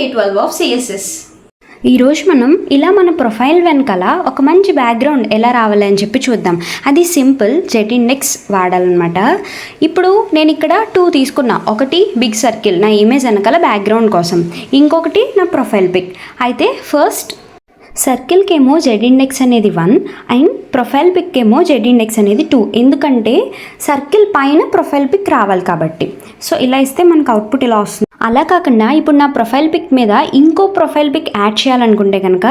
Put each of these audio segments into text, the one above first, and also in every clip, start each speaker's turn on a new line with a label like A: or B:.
A: Day 12 of CSS.
B: ఈరోజు మనం ఇలా మన ప్రొఫైల్ వెనకాల ఒక మంచి బ్యాక్గ్రౌండ్ ఎలా రావాలి అని చెప్పి చూద్దాం. అది సింపుల్ Z-index వాడాలన్నమాట. ఇప్పుడు నేను ఇక్కడ 2 తీసుకున్నా. ఒకటి బిగ్ సర్కిల్ నా ఇమేజ్ వెనకాల బ్యాక్గ్రౌండ్ కోసం, ఇంకొకటి నా ప్రొఫైల్ పిక్. అయితే ఫస్ట్ సర్కిల్కి ఏమో Z-index అనేది 1 అండ్ ప్రొఫైల్ పిక్ ఏమో Z-index అనేది 2. ఎందుకంటే సర్కిల్ పైన ప్రొఫైల్ పిక్ రావాలి కాబట్టి. సో ఇలా ఇస్తే మనకు అవుట్పుట్ ఇలా వస్తుంది. అలా కాకుండా ఇప్పుడు నా ప్రొఫైల్ పిక్ మీద ఇంకో ప్రొఫైల్ పిక్ యాడ్ చేయాలనుకుంటే కనుక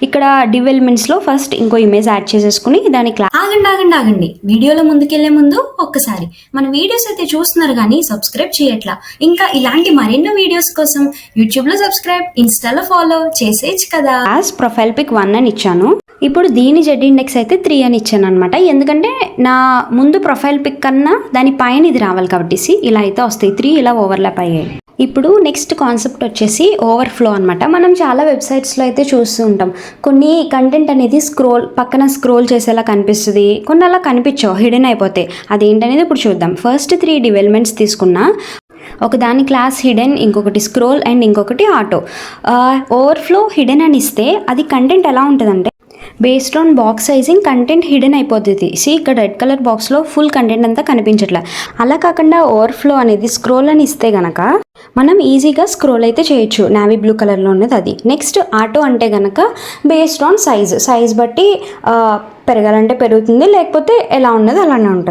B: ఇక్కడ డెవలప్మెంట్స్లో ఫస్ట్ ఇంకో ఇమేజ్ యాడ్ చేసేసుకుని దానికి
A: ఆగండి వీడియోలో ముందుకెళ్లే ముందు ఒక్కసారి మన వీడియోస్ అయితే చూస్తున్నారు కానీ సబ్స్క్రైబ్ చేయట్లా. ఇంకా ఇలాంటి మరెన్నో వీడియోస్ కోసం యూట్యూబ్లో సబ్స్క్రైబ్, ఇన్స్టాలో ఫాలో చేసేయచ్చు కదా.
B: ప్రొఫైల్ పిక్ 1 అని ఇచ్చాను. ఇప్పుడు దీని Z-index అయితే 3 అని ఇచ్చాను అనమాట. ఎందుకంటే నా ముందు ప్రొఫైల్ పిక్ కన్నా దాని పైన ఇది రావాలి కాబట్టి ఇలా అయితే వస్తాయి. 3 ఇలా ఓవర్లాప్ అయ్యాయి. ఇప్పుడు నెక్స్ట్ కాన్సెప్ట్ వచ్చేసి ఓవర్ఫ్లో అనమాట. మనం చాలా వెబ్సైట్స్లో అయితే చూస్తూ ఉంటాం. కొన్ని కంటెంట్ అనేది పక్కన స్క్రోల్ చేసేలా కనిపిస్తుంది, కొన్ని అలా కనిపించవు, హిడెన్ అయిపోతాయి. అదేంటనేది ఇప్పుడు చూద్దాం. ఫస్ట్ 3 డెవలప్మెంట్స్ తీసుకున్నా. ఒక దాని క్లాస్ హిడెన్, ఇంకొకటి స్క్రోల్ అండ్ ఇంకొకటి ఆటో. ఓవర్ఫ్లో హిడెన్ అని ఇస్తే అది కంటెంట్ ఎలా ఉంటుందంటే based on box sizing content hidden అయిపోతుంది. ఇక్కడ రెడ్ కలర్ బాక్స్లో ఫుల్ కంటెంట్ అంతా కనిపించట్లే. అలా కాకుండా ఓవర్ఫ్లో అనేది స్క్రోల్ అని ఇస్తే గనక మనం ఈజీగా స్క్రోల్ అయితే చేయొచ్చు. నావీ బ్లూ కలర్లో ఉన్నది అది. నెక్స్ట్ ఆటో అంటే గనక బేస్డ్ ఆన్ సైజ్ బట్టి పెరగాలంటే పెరుగుతుంది, లేకపోతే ఎలా ఉన్నది అలానే ఉంటుంది.